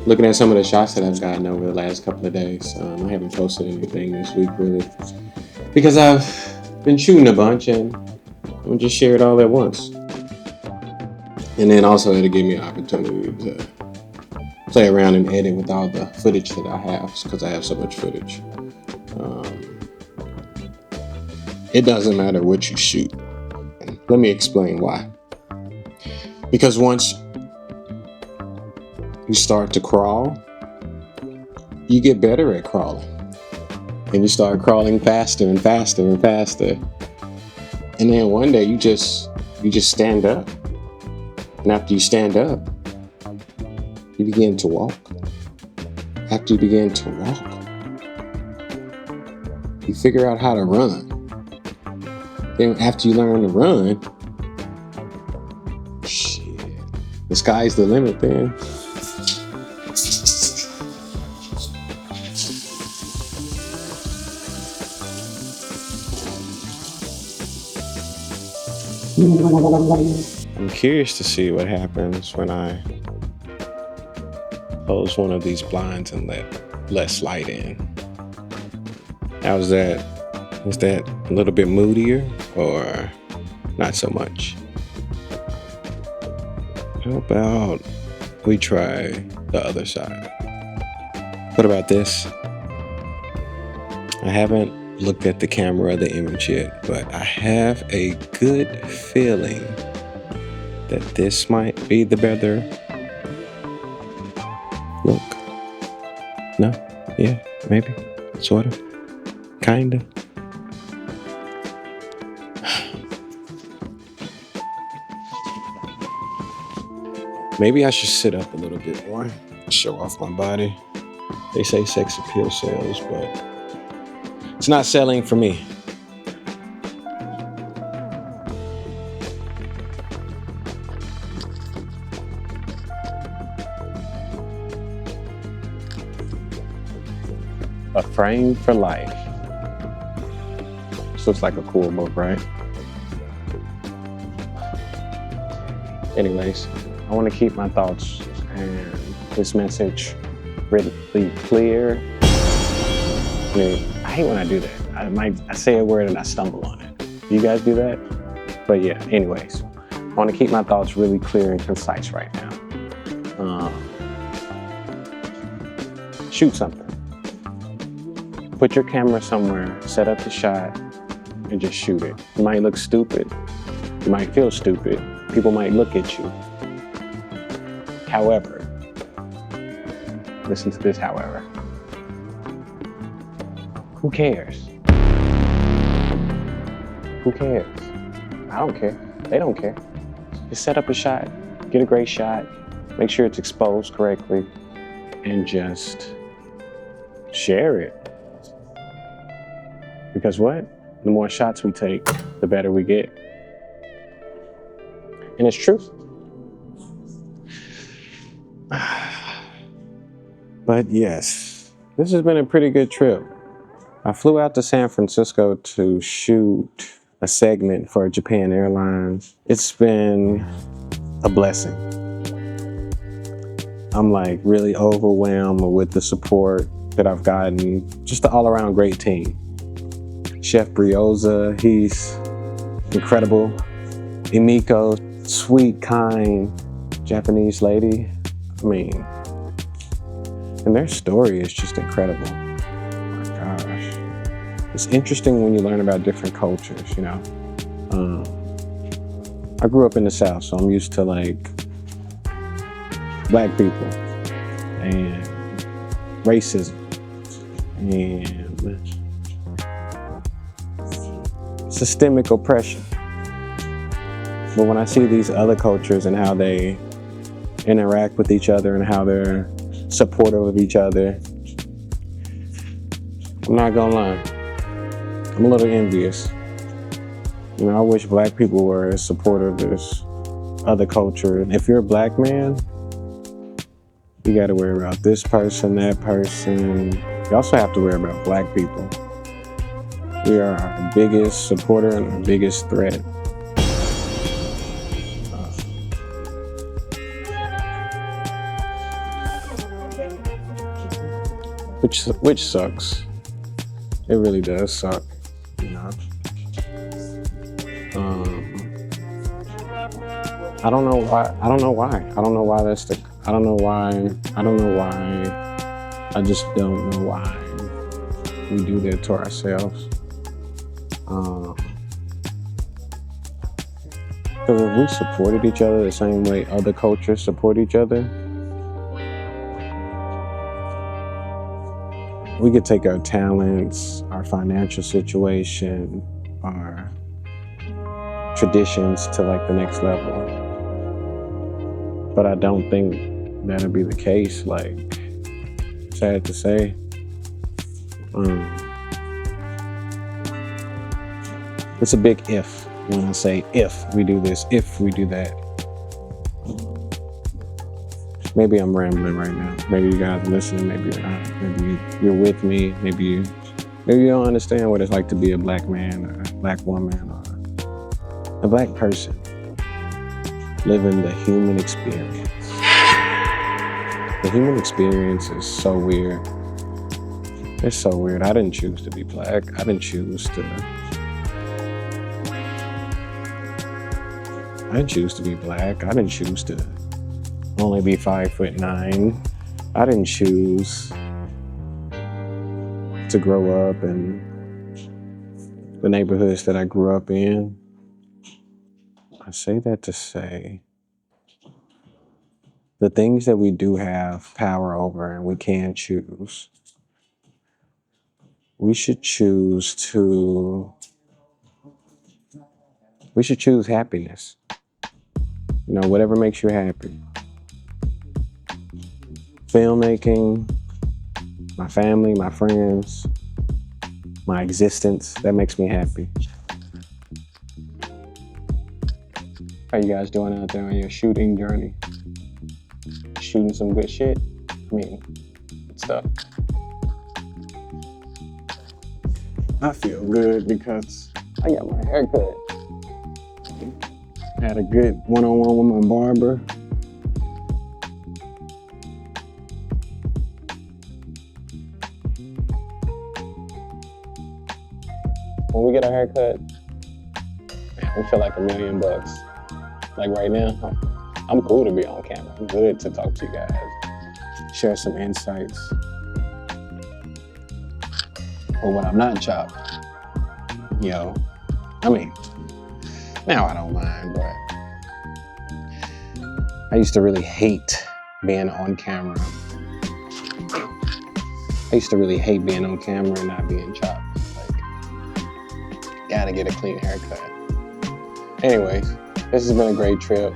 looking at some of the shots that I've gotten over the last couple of days. I haven't posted anything this week really because I've been shooting a bunch and I'll just share it all at once. And then also it'll give me an opportunity to play around and edit with all the footage that I have because I have so much footage. It doesn't matter what you shoot. Let me explain why. Because once you start to crawl, you get better at crawling. And you start crawling faster and faster and faster. And then one day you just stand up. And after you stand up, you begin to walk. After you begin to walk, you figure out how to run. Then after you learn to run, shit, the sky's the limit then. I'm curious to see what happens when I close one of these blinds and let less light in. How's that? Is that a little bit moodier or not so much? How about we try the other side? What about this? I haven't looked at the camera or the image yet, but I have a good feeling that this might be the better look. No? Yeah, maybe. Sort of. Kinda. Maybe I should sit up a little bit more, show off my body. They say sex appeal sells, but it's not selling for me. A Frame for Life. This looks like a cool book, right? Anyways, I want to keep my thoughts and this message really clear. I mean, I hate when I do that. I say a word and I stumble on it. Do you guys do that? But yeah, anyways, I want to keep my thoughts really clear and concise right now. Shoot something. Put your camera somewhere, set up the shot, and just shoot it. You might look stupid. You might feel stupid. People might look at you. However, listen to this, however. Who cares? Who cares? I don't care. They don't care. Just set up a shot, get a great shot, make sure it's exposed correctly, and just share it. Because what? The more shots we take, the better we get. And it's true. But yes, this has been a pretty good trip. I flew out to San Francisco to shoot a segment for Japan Airlines. It's been a blessing. I'm like really overwhelmed with the support that I've gotten. Just an all-around great team. Chef Brioza, he's incredible. Emiko, sweet, kind Japanese lady. I mean, and their story is just incredible. Oh my gosh. It's interesting when you learn about different cultures, you know. I grew up in the South, so I'm used to like Black people and racism and systemic oppression. But when I see these other cultures and how they interact with each other and how they're supportive of each other, I'm not gonna lie, I'm a little envious. You know, I wish Black people were as supportive as other culture. And if you're a Black man, you gotta worry about this person, that person. You also have to worry about Black people. We are our biggest supporter and our biggest threat. which sucks. It really does suck, you know. I don't know why. I don't know why. I don't know why that's the. I don't know why. I don't know why. I just don't know why we do that to ourselves. Because if we supported each other the same way other cultures support each other, we could take our talents, our financial situation, our traditions to like the next level. But I don't think that'll be the case. Like, sad to say. It's a big if when I say if we do this, if we do that. Maybe I'm rambling right now. Maybe you guys are listening, maybe you're not. Maybe you're with me. Maybe you don't understand what it's like to be a black man or a black woman or a black person living the human experience. The human experience is so weird. It's so weird. I didn't choose to be black. I didn't choose to be black. I didn't choose to only be 5'9". I didn't choose to grow up in the neighborhoods that I grew up in. I say that to say the things that we do have power over and we can choose, we should choose happiness. You know, whatever makes you happy. Filmmaking, my family, my friends, my existence, that makes me happy. How you guys doing out there on your shooting journey? Shooting some good shit? I mean, good stuff. I feel good because I got my hair cut. Had a good one-on-one with my barber. When we get our hair cut, man, we feel like $1 million. Like right now, I'm cool to be on camera. I'm good to talk to you guys, share some insights. But when I'm not chopped, I mean, now I don't mind, but I used to really hate being on camera. I used to really hate being on camera and not being chopped. Like, gotta get a clean haircut. Anyways, this has been a great trip.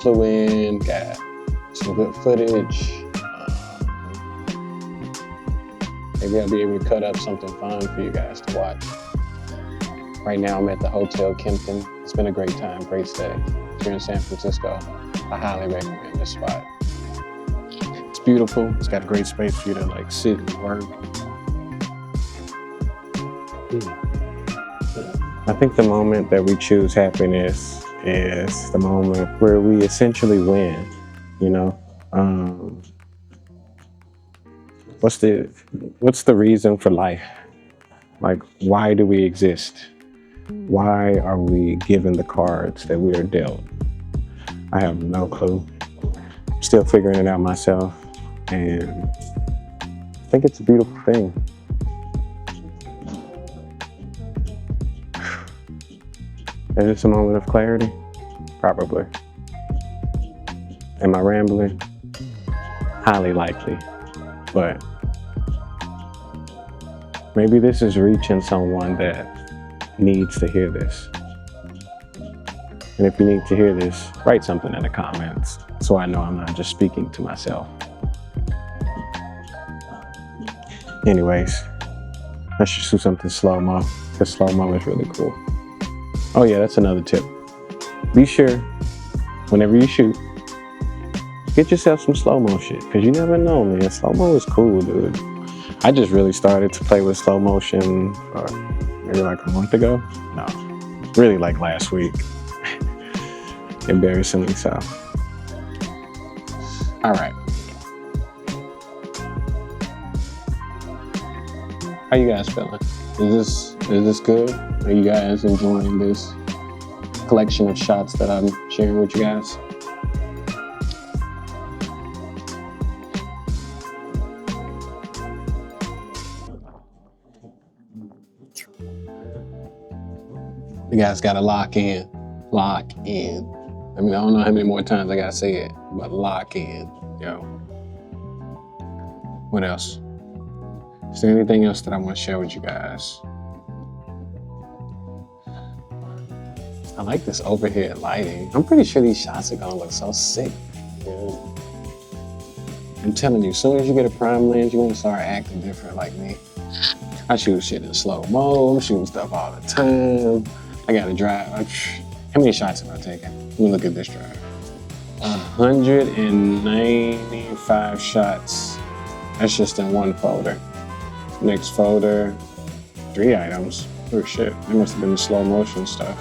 Flew in, got some good footage. Maybe I'll be able to cut up something fun for you guys to watch. Right now I'm at the Hotel Kempton. It's been a great time, great stay. If you're in San Francisco, I highly recommend this spot. It's beautiful. It's got a great space for you to like sit and work. I think the moment that we choose happiness is the moment where we essentially win, What's the reason for life? Like, why do we exist? Why are we given the cards that we are dealt? I have no clue. I'm still figuring it out myself, and I think it's a beautiful thing. Is this a moment of clarity? Probably. Am I rambling? Highly likely, but maybe this is reaching someone that needs to hear this. And if you need to hear this, write something in the comments so I know I'm not just speaking to myself. Anyways, let's just do something slow-mo, because slow-mo is really cool. Oh yeah, that's another tip. Be sure, whenever you shoot, get yourself some slow-mo shit, because you never know, man. Slow-mo is cool, dude. I just really started to play with slow motion maybe like a month ago. No, really like last week. Embarrassingly so. All right. How you guys feeling? Is this good? Are you guys enjoying this collection of shots that I'm sharing with you guys? You guys gotta lock in. Lock in. I mean, I don't know how many more times I gotta say it, but lock in, yo. What else? Is there anything else that I want to share with you guys? I like this overhead lighting. I'm pretty sure these shots are gonna look so sick. Yeah. I'm telling you, as soon as you get a prime lens, you're gonna start acting different like me. I shoot shit in slow mo, I'm shooting stuff all the time. I gotta drive. How many shots have I taken? Let me look at this drive. 195 shots. That's just in one folder. Next folder, 3 items. Oh shit, that must have been the slow motion stuff.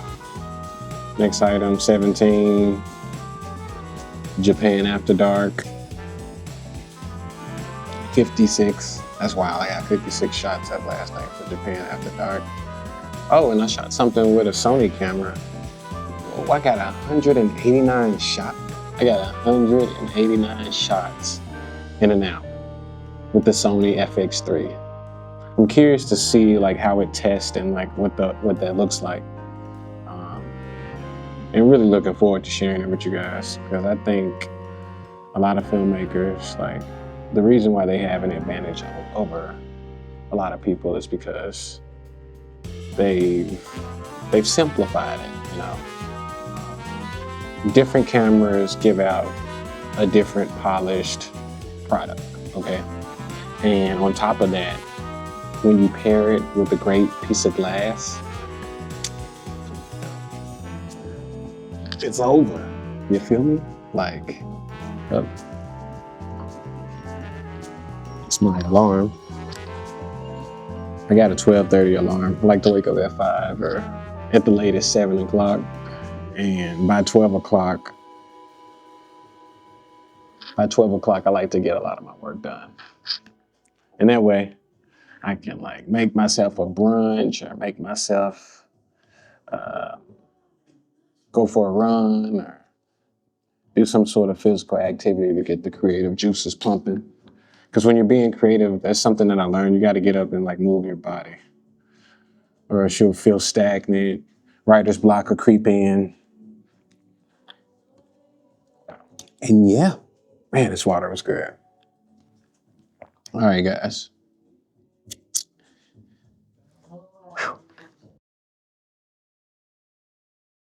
Next item, 17. Japan After Dark. 56. That's wild, I got 56 shots that last night for Japan After Dark. Oh, and I shot something with a Sony camera. Oh, I got 189 shots. I got 189 shots in and out with the Sony FX3. I'm curious to see like how it tests and like what that looks like. And really looking forward to sharing it with you guys, because I think a lot of filmmakers, like, the reason why they have an advantage over a lot of people is because they've simplified it, you know. Different cameras give out a different polished product, okay? And on top of that, when you pair it with a great piece of glass, it's over. You feel me? Like, it's my alarm. I got a 12:30 alarm. I like to wake up at 5 or at the latest 7 o'clock. And by 12 o'clock, I like to get a lot of my work done. And that way, I can like make myself a brunch or make myself go for a run or do some sort of physical activity to get the creative juices pumping. Because when you're being creative, that's something that I learned. You got to get up and like move your body, or else you'll feel stagnant. Writer's block will creep in. And yeah, man, this water was good. All right, guys.